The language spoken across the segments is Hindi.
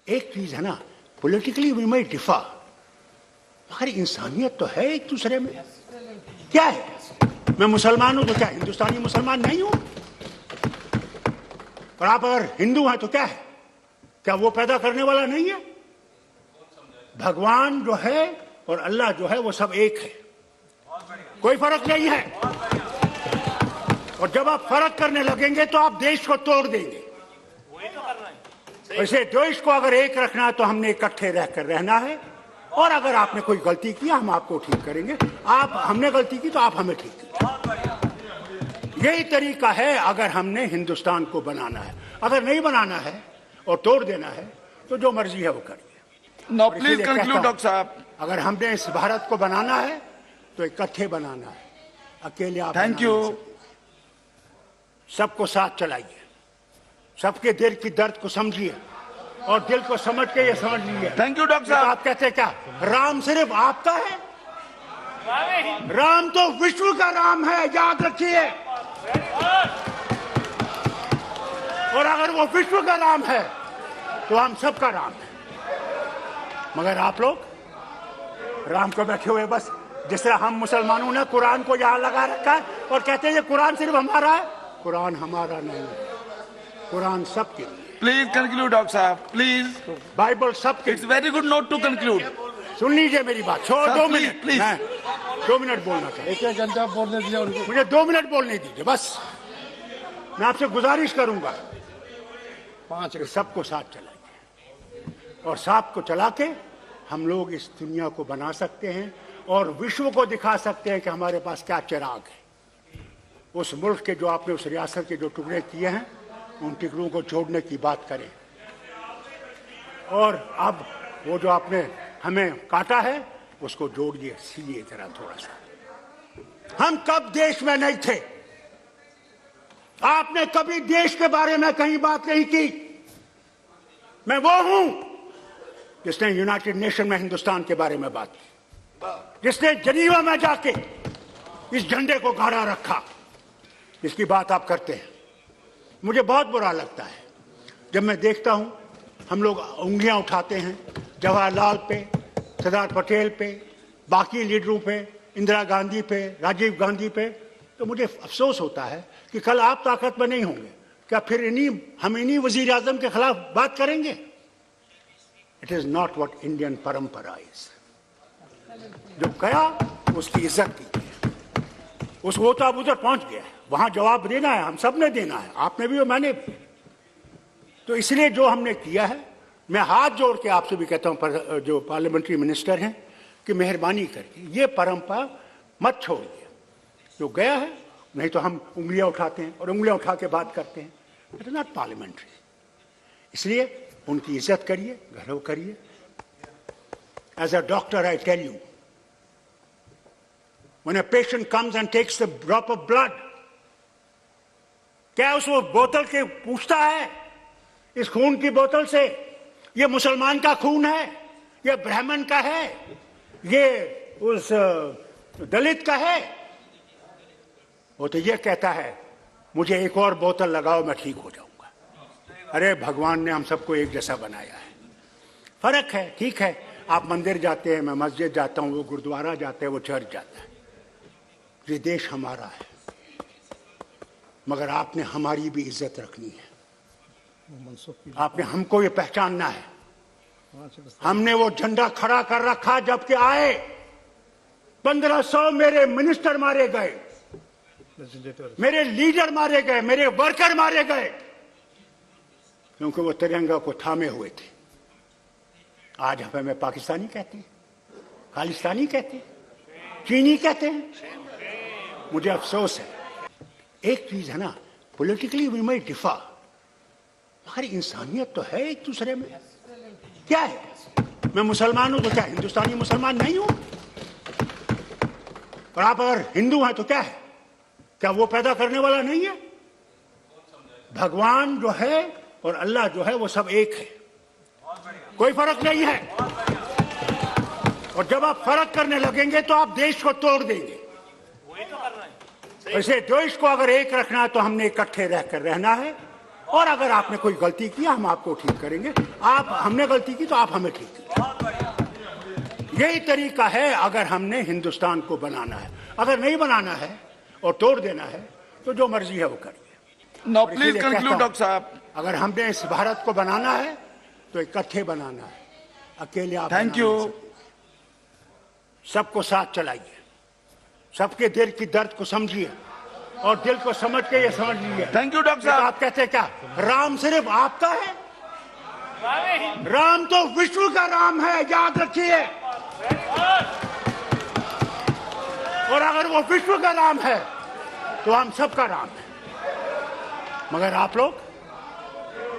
एक चीज है ना, पॉलिटिकली वी may डिफर, मगर इंसानियत तो है एक दूसरे में। क्या है, मैं मुसलमान हूं तो क्या हिंदुस्तानी मुसलमान नहीं हूं? और आप अगर हिंदू हैं तो क्या है, क्या वो पैदा करने वाला नहीं है? भगवान जो है और अल्लाह जो है वो सब एक है, कोई फर्क नहीं है। और जब आप फर्क करने लगेंगे तो आप देश को तोड़ देंगे। वैसे देश को अगर एक रखना है तो हमने इकट्ठे रहकर रहना है, और अगर आपने कोई गलती की हम आपको ठीक करेंगे, हमने गलती की तो आप हमें ठीक करेंगे। यही तरीका है अगर हमने हिंदुस्तान को बनाना है। अगर नहीं बनाना है और तोड़ देना है तो जो मर्जी है वो करिए। नाउ प्लीज कंक्लूड डॉक्टर साहब। अगर हमने इस भारत को बनाना है तो इकट्ठे बनाना है, अकेले आप थैंक यू। सबको साथ चलाइए, सबके दिल की दर्द को समझिए और दिल को समझ के ये समझ लीजिए। थैंक यू डॉक्टर साहब। आप कहते क्या राम सिर्फ आपका है? राम तो विश्व का राम है, याद रखिए। और अगर वो विश्व का राम है तो हम सबका राम है। मगर आप लोग राम को बैठे हुए बस, जिस तरह हम मुसलमानों ने कुरान को यहां लगा रखा है और कहते हैं ये कुरान सिर्फ हमारा है। कुरान हमारा नहीं है, कुरान सबके लिए। प्लीज कंक्लूड डॉक्टर साहब, प्लीज। बाइबल सबके। It's very good note to conclude. सुन लीजिए मेरी बात, छोड़ 2 मिनट, प्लीज। 2 मिनट बोलना चाहिए। 1 घंटा बोलने दीजिए उनको। मुझे 2 मिनट बोलने दीजिए बस। मैं आपसे गुजारिश करूंगा 5 सबको साथ चलाइए, और साथ को चला के हम लोग इस दुनिया को बना सकते हैं और विश्व को दिखा सकते हैं कि हमारे पास क्या चिराग है। उस मुल्क के जो आपने, उस रियासत के जो टुकड़े किए हैं, उन टुकड़ों को जोड़ने की बात करें। और अब वो जो आपने हमें काटा है उसको जोड़िए, सीलिए जरा थोड़ा सा। हम कब देश में नहीं थे? आपने कभी देश के बारे में कहीं बात नहीं की। मैं वो हूं जिसने यूनाइटेड नेशन में हिंदुस्तान के बारे में बात की, जिसने जनीवा में जाके इस झंडे को गाड़ा रखा। इसकी बात आप करते हैं। मुझे बहुत बुरा लगता है जब मैं देखता हूं हम लोग उंगलियां उठाते हैं जवाहरलाल पे, सरदार पटेल पे, बाकी लीडरों पे, इंदिरा गांधी पे, राजीव गांधी पे। तो मुझे अफसोस होता है कि कल आप ताकत में नहीं होंगे, क्या फिर हम इन्हीं वजीर आजम के खिलाफ बात करेंगे? It is not what Indian परंपरा इज। जो गया उसकी इज्जत कीजिए। वो तो अब उधर पहुंच गया है, वहां जवाब देना है, हम सब ने देना है, आपने भी और मैंने भी। तो इसलिए जो हमने किया है, मैं हाथ जोड़ के आपसे भी कहता हूं, जो पार्लियामेंट्री मिनिस्टर हैं, कि मेहरबानी करके ये परंपरा मत छोड़िए। जो गया है, नहीं तो हम उंगलियां उठाते हैं और उंगलियां उठा के बात करते हैं। It is not parliamentary. इसलिए उनकी इज्जत करिए, गौरव करिए। As a doctor I tell you, when a patient comes and takes the drop of blood, क्या उस बोतल के पूछता है इस खून की बोतल से ये मुसलमान का खून है, ये ब्राह्मण का है, ये उस दलित का है? वो तो ये कहता है मुझे एक और बोतल लगाओ मैं ठीक हो जाऊंगा। अरे भगवान ने हम सबको एक जैसा बनाया है। फर्क है, ठीक है। आप मंदिर जाते हैं, मैं मस्जिद जाता हूं, वो गुरुद्वारा जाते हैं, वो चर्च जाता है। ये देश हमारा है, मगर आपने हमारी भी इज्जत रखनी है। आपने हमको ये पहचानना है। हमने वो झंडा खड़ा कर रखा जबकि आए 1500 मेरे मिनिस्टर मारे गए, मेरे लीडर मारे गए, मेरे वर्कर मारे गए, क्योंकि वो तिरंगा को थामे हुए थे। आज हमें पाकिस्तानी कहते हैं, खालिस्तानी कहते हैं, चीनी कहते हैं। मुझे अफसोस है। एक चीज है ना, पॉलिटिकली वी may डिफर, मगर इंसानियत तो है एक दूसरे में। क्या है, मैं मुसलमान हूं तो क्या हिंदुस्तानी मुसलमान नहीं हूं? और आप अगर हिंदू हैं तो क्या है, क्या वो पैदा करने वाला नहीं है? भगवान जो है और अल्लाह जो है वो सब एक है, कोई फर्क नहीं है। और जब आप फर्क करने लगेंगे तो आप देश को तोड़ देंगे। वैसे देश को अगर एक रखना है तो हमने इकट्ठे रहकर रहना है, और अगर आपने कोई गलती की हम आपको ठीक करेंगे, आप हमने गलती की तो आप हमें ठीक कीजिए। यही तरीका है अगर हमने हिंदुस्तान को बनाना है। अगर नहीं बनाना है और तोड़ देना है तो जो मर्जी है वो करिए। Now, और please इसीलिए कहता conclude, हूं, Dr. साहब. अगर हमने इस भारत को बनाना है तो इकट्ठे बनाना है, अकेले आप Thank बना you. नहीं सकते। सबको साथ चलाइए, सबके दिल की दर्द को समझिए और दिल को समझ के ये समझ लीजिए। Thank you, Dr. तो साहब. आप कहते हैं क्या राम सिर्फ आपका है? राम तो विश्व का राम है, याद रखिए। और अगर वो विश्व का राम है तो हम सबका राम है। मगर आप लोग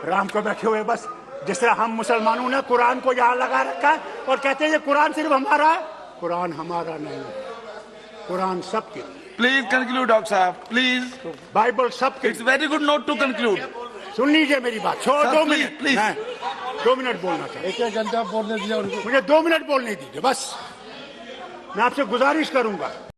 राम को बैठे हुए बस जिस तरह हम मुसलमानों ने कुरान को यहां लगा रखा है और कहते हैं ये कुरान सिर्फ हमारा है। कुरान हमारा नहीं है, कुरान सबके लिए। Please conclude, Dr. साहब. Please. बाइबल सबके It's very good note to conclude. लिए। सुन लीजिए मेरी बात। छोड़ Sir, 2 please, मिनट, please. मैं 2 मिनट बोलना चाहिए। एक घंटा बोलने दिया उनको। मुझे 2 मिनट बोलने दीजिए बस। मैं आपसे गुजारिश करूंगा।